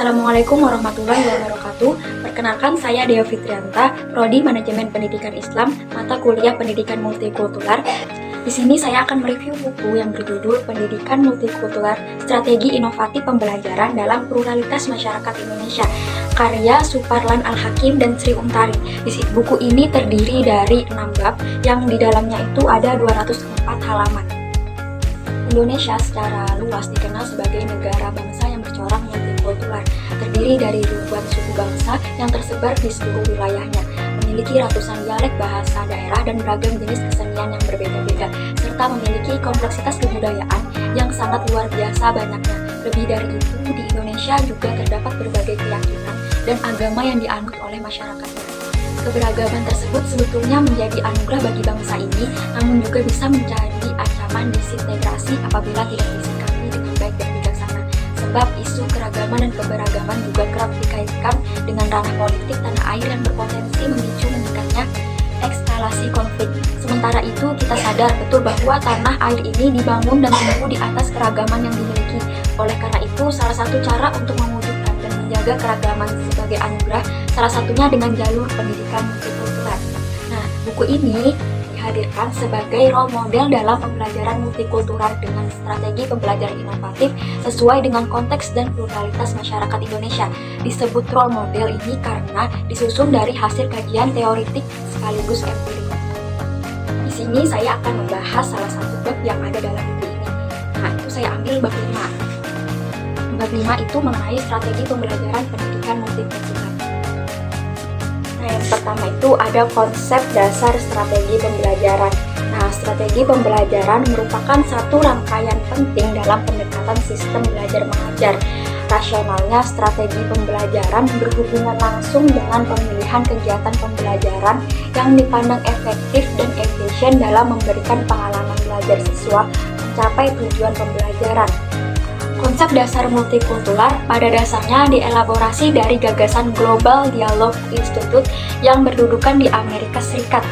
Assalamualaikum warahmatullahi wabarakatuh. Perkenalkan, saya Dea Fitrianta, Prodi Manajemen Pendidikan Islam, mata kuliah Pendidikan Multikultural. Di sini saya akan mereview buku yang berjudul Pendidikan Multikultural, Strategi Inovatif Pembelajaran dalam Pluralitas Masyarakat Indonesia, karya Suparlan Al-Hakim dan Sri Untari. Buku ini terdiri dari 6 bab yang di dalamnya itu ada 204 halaman. Indonesia secara luas dikenal sebagai negara bangsa yang bercorak multikultural, terdiri dari ribuan suku bangsa yang tersebar di seluruh wilayahnya, memiliki ratusan dialek bahasa daerah dan beragam jenis kesenian yang berbeda-beda, serta memiliki kompleksitas kebudayaan yang sangat luar biasa banyaknya. Lebih dari itu, di Indonesia juga terdapat berbagai keyakinan dan agama yang dianut oleh masyarakatnya. Keberagaman tersebut sebetulnya menjadi anugerah bagi bangsa ini, namun juga bisa menjadi ancaman disintegrasi apabila tidak disikapi dengan baik dan bijaksana. Sebab isu keragaman dan keberagaman juga kerap dikaitkan dengan ranah politik tanah air yang berpotensi memicu meningkatnya eskalasi konflik. Sementara itu, kita sadar betul bahwa tanah air ini dibangun dan tumbuh di atas keragaman yang dimiliki. Oleh karena itu, salah satu cara untuk mewujudkan dan menjaga keragaman sebagai anugerah, salah satunya dengan jalur pendidikan multikultural. Nah, buku ini dihadirkan sebagai role model dalam pembelajaran multikultural dengan strategi pembelajaran inovatif sesuai dengan konteks dan pluralitas masyarakat Indonesia. Disebut role model ini karena disusun dari hasil kajian teoritik sekaligus empirik. Di sini saya akan membahas salah satu bab yang ada dalam buku ini. Nah, itu saya ambil bab 5. Bab 5 itu mengenai strategi pembelajaran pendidikan multikultural. Nah, yang pertama itu ada konsep dasar strategi pembelajaran. Nah, strategi pembelajaran merupakan satu rangkaian penting dalam pendekatan sistem belajar mengajar. Rasionalnya, strategi pembelajaran berhubungan langsung dengan pemilihan kegiatan pembelajaran yang dipandang efektif dan efisien dalam memberikan pengalaman belajar siswa mencapai tujuan pembelajaran. Konsep dasar multikultural pada dasarnya dielaborasi dari gagasan Global Dialogue Institute yang berdudukan di Amerika Serikat.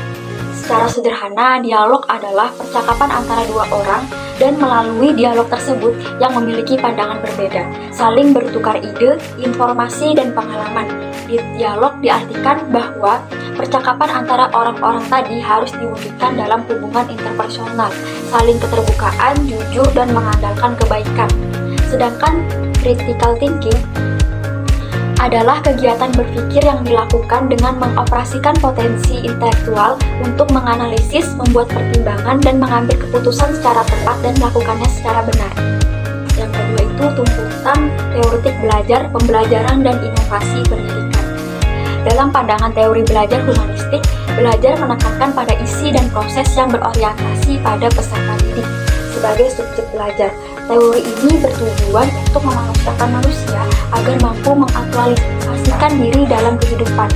Secara sederhana, dialog adalah percakapan antara dua orang dan melalui dialog tersebut yang memiliki pandangan berbeda, saling bertukar ide, informasi, dan pengalaman. Di dialog diartikan bahwa percakapan antara orang-orang tadi harus diwujudkan dalam hubungan interpersonal, saling keterbukaan, jujur, dan mengandalkan kebaikan. Sedangkan critical thinking adalah kegiatan berpikir yang dilakukan dengan mengoperasikan potensi intelektual untuk menganalisis, membuat pertimbangan, dan mengambil keputusan secara tepat dan melakukannya secara benar. Yang kedua itu tuntutan teoretik belajar, pembelajaran, dan inovasi pendidikan. Dalam pandangan teori belajar humanistik, belajar menekankan pada isi dan proses yang berorientasi pada peserta didik sebagai subjek belajar. Teori ini bertujuan untuk memanusiakan manusia agar mampu mengaktualisasikan diri dalam kehidupan.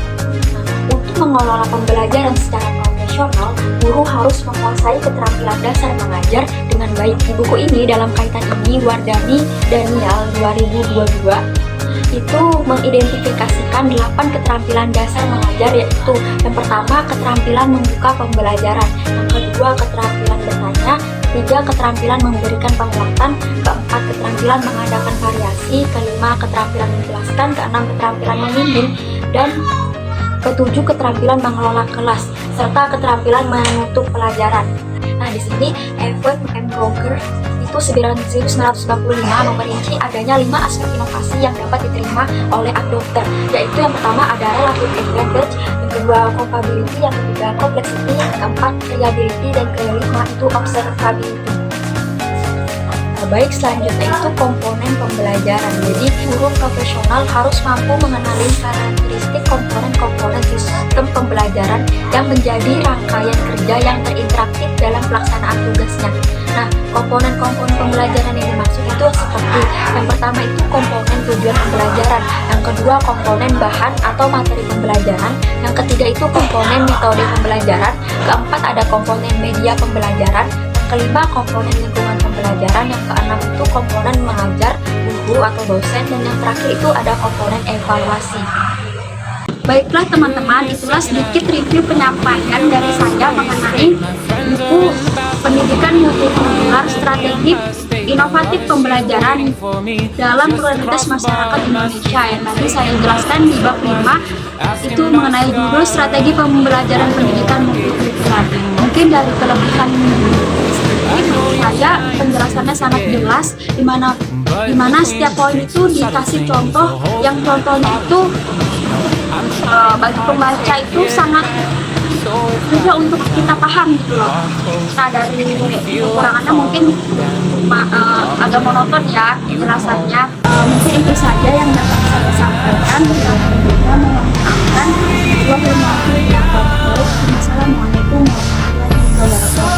Untuk mengelola pembelajaran secara profesional, guru harus menguasai keterampilan dasar mengajar dengan baik. Di buku ini, dalam kaitan ini, Wardani Daniel 2022 itu mengidentifikasikan 8 keterampilan dasar mengajar, yaitu yang pertama, keterampilan membuka pembelajaran, yang kedua, keterampilan bertanya, ketiga, keterampilan memberikan penguatan, keempat, keterampilan mengadakan variasi, kelima, keterampilan menjelaskan, keenam, keterampilan membimbing, dan ketujuh, keterampilan mengelola kelas, serta keterampilan menutup pelajaran. Nah, di sini Evan M. Roger itu 1995 memperinci adanya 5 aspek inovasi yang dapat diterima oleh adopter, yaitu yang pertama ada relative advantage, yang kedua compatibility, yang ketiga complexity, yang keempat reliability, dan kelima itu observability. Baik, selanjutnya itu komponen pembelajaran. Jadi guru profesional harus mampu mengenali karakteristik komponen-komponen sistem pembelajaran yang menjadi rangkaian kerja yang terinteraktif dalam pelaksanaan tugasnya. Nah, komponen-komponen pembelajaran yang dimaksud itu seperti yang pertama itu komponen tujuan pembelajaran, yang kedua komponen bahan atau materi pembelajaran, yang ketiga itu komponen metode pembelajaran, keempat ada komponen media pembelajaran, kelima komponen lingkungan pembelajaran, yang keenam itu komponen mengajar, guru atau dosen, dan yang terakhir itu ada komponen evaluasi. Baiklah teman-teman, itulah sedikit review penyampaian dari saya mengenai buku Pendidikan Multikultural, Strategi inovatif pembelajaran dalam prioritas masyarakat Indonesia. Yang tadi saya jelaskan di bab 5 itu mengenai judul strategi pembelajaran pendidikan multikultural. Mungkin dari kelebihan menurut saya penjelasannya sangat jelas, dimana setiap poin itu dikasih contoh, yang contohnya itu bagi pembaca itu sangat mudah untuk kita paham gitu loh. Nah, dari kekurangannya mungkin agak monoton ya penjelasannya. Mungkin itu saja yang dapat saya sampaikan. Assalamualaikum warahmatullahi wabarakatuh.